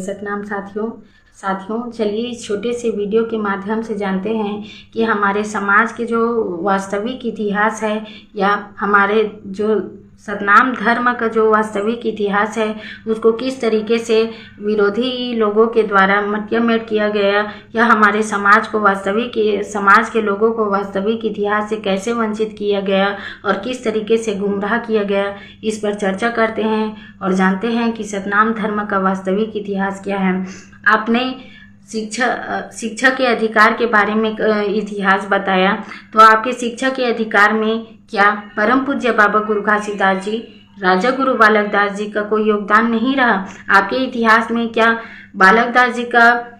सतनाम साथियों चलिए इस छोटे से वीडियो के माध्यम से जानते हैं कि हमारे समाज के जो वास्तविक इतिहास है या हमारे जो सतनाम धर्म का जो वास्तविक इतिहास है उसको किस तरीके से विरोधी लोगों के द्वारा मटियामेट किया गया या हमारे समाज के लोगों को वास्तविक इतिहास से कैसे वंचित किया गया और किस तरीके से गुमराह किया गया, इस पर चर्चा करते हैं और जानते हैं कि सतनाम धर्म का वास्तविक इतिहास क्या है। आपने शिक्षा के अधिकार के बारे में इतिहास बताया, तो आपके शिक्षा के अधिकार में क्या परम पूज्य बाबा गुरु घासीदास जी, राजा गुरु बालक दास जी का कोई योगदान नहीं रहा? आपके इतिहास में क्या बालक दास जी का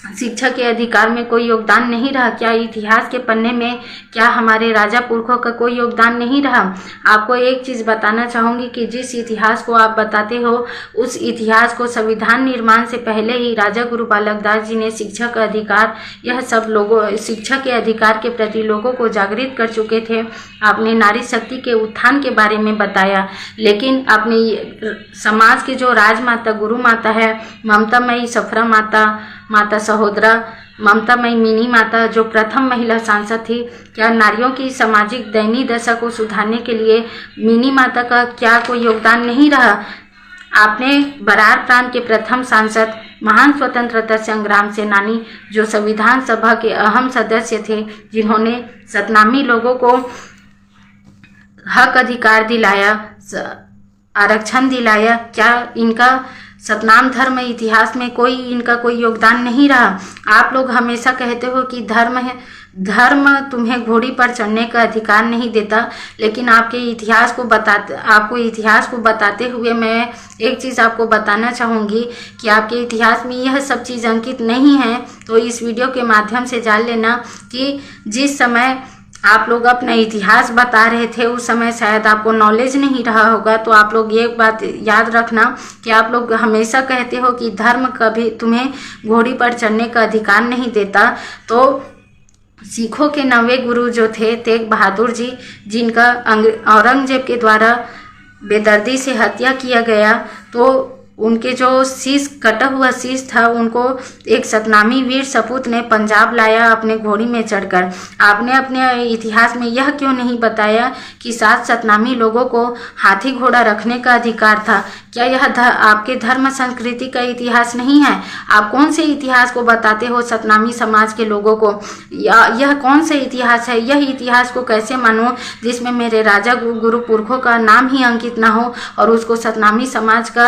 शिक्षा के अधिकार में कोई योगदान नहीं रहा? क्या इतिहास के पन्ने में क्या हमारे राजा पुरखों का कोई योगदान नहीं रहा? आपको एक चीज़ बताना चाहूँगी कि जिस इतिहास को आप बताते हो उस इतिहास को संविधान निर्माण से पहले ही राजा गुरु बालक दास जी ने शिक्षा का अधिकार, यह सब लोगों शिक्षा के अधिकार के प्रति लोगों को जागृत कर चुके थे। आपने नारी शक्ति के उत्थान के बारे में बताया, लेकिन आपने समाज की जो राजमाता गुरु माता है, ममतामयी सफरा माता सहोदरा ममतामयी मिनी माता जो प्रथम महिला सांसद थी, क्या नारियों की सामाजिक दयनीय दशा को सुधारने के लिए मिनी माता का क्या कोई योगदान नहीं रहा? आपने बरार प्रांत के प्रथम सांसद, महान स्वतंत्रता संग्राम सेनानी जो संविधान सभा के अहम सदस्य थे, जिन्होंने सतनामी लोगों को हक अधिकार दिलाया, आरक्षण दिलाया, क्या इनका सतनाम धर्म इतिहास में इनका कोई योगदान नहीं रहा? आप लोग हमेशा कहते हो कि धर्म तुम्हें घोड़ी पर चढ़ने का अधिकार नहीं देता, लेकिन आपको इतिहास को बताते हुए मैं एक चीज़ आपको बताना चाहूँगी कि आपके इतिहास में यह सब चीज़ अंकित नहीं है। तो इस वीडियो के माध्यम से जान लेना कि जिस समय आप लोग अपना इतिहास बता रहे थे उस समय शायद आपको नॉलेज नहीं रहा होगा। तो आप लोग ये बात याद रखना कि आप लोग हमेशा कहते हो कि धर्म कभी तुम्हें घोड़ी पर चढ़ने का अधिकार नहीं देता। तो सिखों के 9वें गुरु जो थे तेग बहादुर जी, जिनका औरंगजेब के द्वारा बेदर्दी से हत्या किया गया, तो उनके जो शीश कटा हुआ शीश था उनको एक सतनामी वीर सपूत ने पंजाब लाया अपने घोड़ी में चढ़कर। आपने अपने इतिहास में यह क्यों नहीं बताया कि 7 सतनामी लोगों को हाथी घोड़ा रखने का अधिकार था? क्या यह आपके धर्म संस्कृति का इतिहास नहीं है? आप कौन से इतिहास को बताते हो सतनामी समाज के लोगों को? यह कौन सा इतिहास है? यह इतिहास को कैसे मानो जिसमें मेरे राजा गुरु पुरखों का नाम ही अंकित ना हो और उसको सतनामी समाज का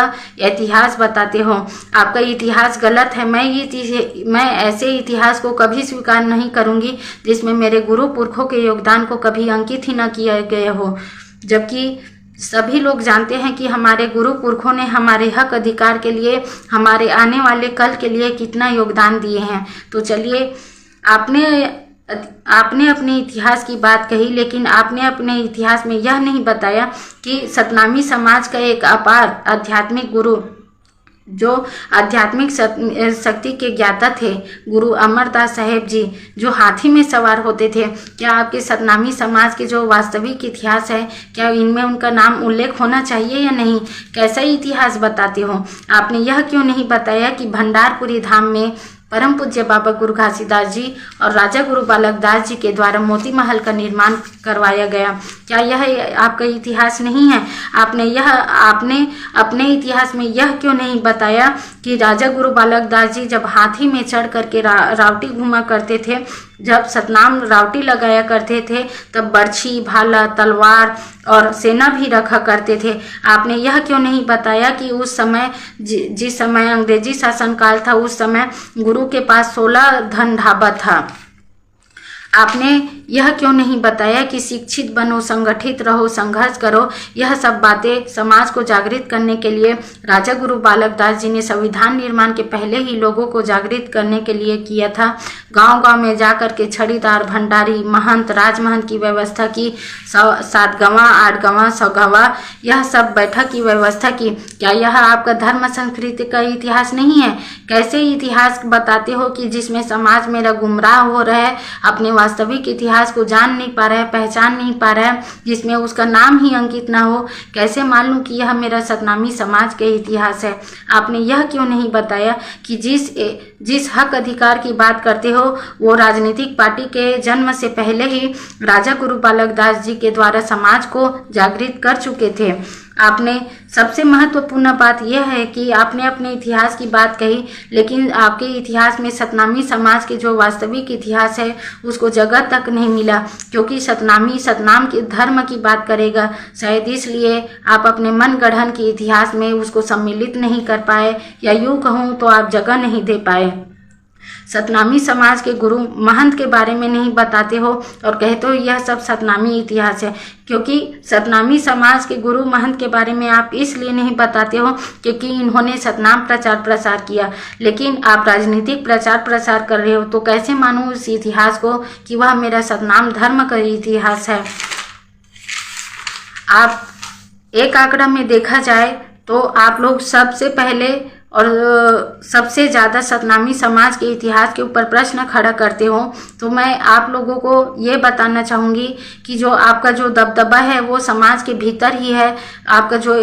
इतिहास बताते हो? आपका इतिहास गलत है। मैं ऐसे इतिहास को कभी स्वीकार नहीं करूंगी जिसमें मेरे गुरु पुरखों के योगदान को कभी अंकित ही न किया गया हो, जबकि सभी लोग जानते हैं कि हमारे गुरु पुरखों ने हमारे हक अधिकार के लिए, हमारे आने वाले कल के लिए कितना योगदान दिए हैं। तो चलिए, आपने अपने इतिहास की बात कही, लेकिन आपने अपने इतिहास में यह नहीं बताया कि सतनामी समाज का एक अपार आध्यात्मिक गुरु, जो आध्यात्मिक शक्ति के ज्ञाता थे, गुरु अमरदास साहेब जी, जो हाथी में सवार होते थे, क्या आपके सतनामी समाज के जो वास्तविक इतिहास है, क्या इनमें उनका नाम उल्लेख होना चाहिए या नहीं? कैसा इतिहास बताते हो? आपने यह क्यों नहीं बताया कि भंडारपुरी धाम में परम पूज्य बाबा गुरु घासीदास जी और राजा गुरु बालक दास जी के द्वारा मोती महल का निर्माण करवाया गया? क्या यह आपका इतिहास नहीं है? आपने अपने इतिहास में यह क्यों नहीं बताया कि राजा गुरु बालक दास जी जब हाथी में चढ़ करके रावटी घुमा करते थे, जब सतनाम रावटी लगाया करते थे, तब बर्छी, भाला, तलवार और सेना भी रखा करते थे? आपने यह क्यों नहीं बताया कि उस समय जिस समय अंग्रेजी शासनकाल था, उस समय गुरु के पास 16 धन ढाबा था? आपने यह क्यों नहीं बताया कि शिक्षित बनो, संगठित रहो, संघर्ष करो? यह सब बातें समाज को जागृत करने के लिए राजा गुरु बालक दास जी ने संविधान निर्माण के पहले ही लोगों को जागृत करने के लिए किया था। गांव-गांव में जाकर के छड़ीदार, भंडारी, महंत, राजमहंत की व्यवस्था की, 7 गवां, 8 गवां, 100 गवां, यह सब बैठक की व्यवस्था की। क्या यह आपका धर्म संस्कृति का इतिहास नहीं है? कैसे इतिहास बताते हो कि जिसमें समाज मेरा गुमराह हो रहा है, अपने वास्तविक इतिहास को जान नहीं पा रहा है, पहचान नहीं पा रहा है, जिसमें उसका नाम ही अंकित ना हो, कैसे मान लूँ कि यह मेरा सतनामी समाज का इतिहास है। आपने यह क्यों नहीं बताया कि जिस हक अधिकार की बात करते हो वो राजनीतिक पार्टी के जन्म से पहले ही राजा गुरु बालक दास जी के द्वारा समाज को जागृत कर चुके थे। आपने सबसे महत्वपूर्ण बात यह है कि आपने अपने इतिहास की बात कही, लेकिन आपके इतिहास में सतनामी समाज के जो वास्तविक इतिहास है उसको जगह तक नहीं मिला, क्योंकि सतनामी सतनाम के धर्म की बात करेगा। शायद इसलिए आप अपने मन गढ़ंत के इतिहास में उसको सम्मिलित नहीं कर पाए, या यूँ कहूँ तो आप जगह नहीं दे पाए। सतनामी समाज के गुरु महंत के बारे में नहीं बताते हो और कहते हो यह सब सतनामी इतिहास है, क्योंकि सतनामी समाज के गुरु महंत के बारे में आप इसलिए नहीं बताते हो क्योंकि इन्होंने सतनाम प्रचार प्रसार किया, लेकिन आप राजनीतिक प्रचार प्रसार कर रहे हो। तो कैसे मानूं उस इतिहास को कि वह मेरा सतनाम धर्म का इतिहास है। आप एक आंकड़ा में देखा जाए तो आप लोग सबसे पहले और सबसे ज़्यादा सतनामी समाज के इतिहास के ऊपर प्रश्न खड़ा करते हो। तो मैं आप लोगों को ये बताना चाहूँगी कि जो आपका जो दबदबा है वो समाज के भीतर ही है। आपका जो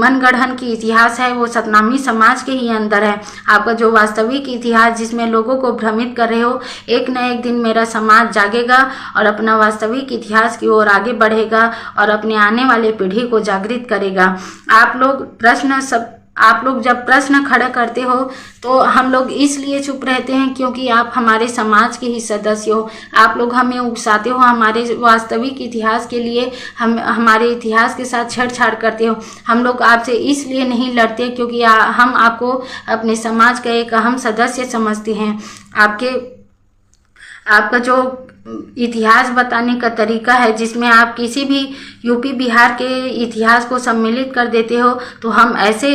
मनगढ़ंत की इतिहास है वो सतनामी समाज के ही अंदर है। आपका जो वास्तविक इतिहास जिसमें लोगों को भ्रमित कर रहे हो, एक न एक दिन मेरा समाज जागेगा और अपना वास्तविक इतिहास की ओर आगे बढ़ेगा और अपने आने वाले पीढ़ी को जागृत करेगा। आप लोग जब प्रश्न खड़ा करते हो तो हम लोग इसलिए चुप रहते हैं क्योंकि आप हमारे समाज के ही सदस्य हो। आप लोग हमें उकसाते हो, हमारे वास्तविक इतिहास के लिए हमारे इतिहास के साथ छेड़छाड़ करते हो। हम लोग आपसे इसलिए नहीं लड़ते क्योंकि हम आपको अपने समाज का एक अहम सदस्य समझते हैं। आपका जो इतिहास बताने का तरीका है जिसमें आप किसी भी यूपी बिहार के इतिहास को सम्मिलित कर देते हो, तो हम ऐसे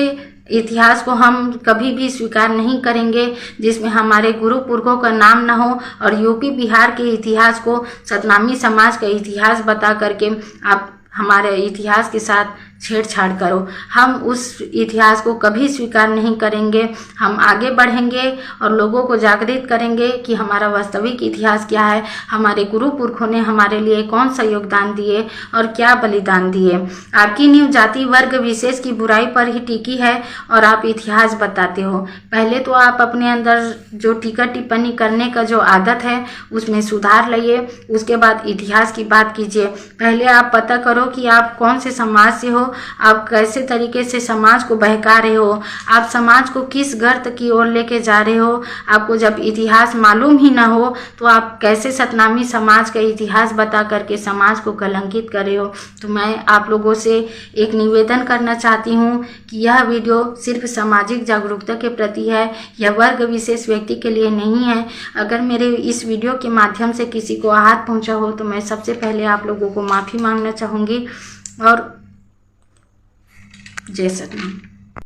इतिहास को हम कभी भी स्वीकार नहीं करेंगे जिसमें हमारे गुरु पुरखों का नाम ना हो। और यूपी बिहार के इतिहास को सतनामी समाज का इतिहास बता करके आप हमारे इतिहास के साथ छेड़छाड़ करो, हम उस इतिहास को कभी स्वीकार नहीं करेंगे। हम आगे बढ़ेंगे और लोगों को जागृत करेंगे कि हमारा वास्तविक इतिहास क्या है, हमारे गुरु पुरखों ने हमारे लिए कौन सा योगदान दिए और क्या बलिदान दिए। आपकी नींव जाति वर्ग विशेष की बुराई पर ही टिकी है और आप इतिहास बताते हो। पहले तो आप अपने अंदर जो टीका टिप्पणी करने का जो आदत है उसमें सुधार लाइए, उसके बाद इतिहास की बात कीजिए। पहले आप पता करो कि आप कौन से समाज से हो, आप कैसे तरीके से समाज को बहका रहे हो, आप समाज को किस गर्त की ओर लेके जा रहे हो। आपको जब इतिहास मालूम ही ना हो तो आप कैसे सतनामी समाज का इतिहास बता करके समाज को कलंकित कर रहे हो। तो मैं आप लोगों से एक निवेदन करना चाहती हूँ कि यह वीडियो सिर्फ सामाजिक जागरूकता के प्रति है, यह वर्ग विशेष व्यक्ति के लिए नहीं है। अगर मेरे इस वीडियो के माध्यम से किसी को आहत पहुँचा हो तो मैं सबसे पहले आप लोगों को माफ़ी मांगना चाहूँगी और जय सतनाम।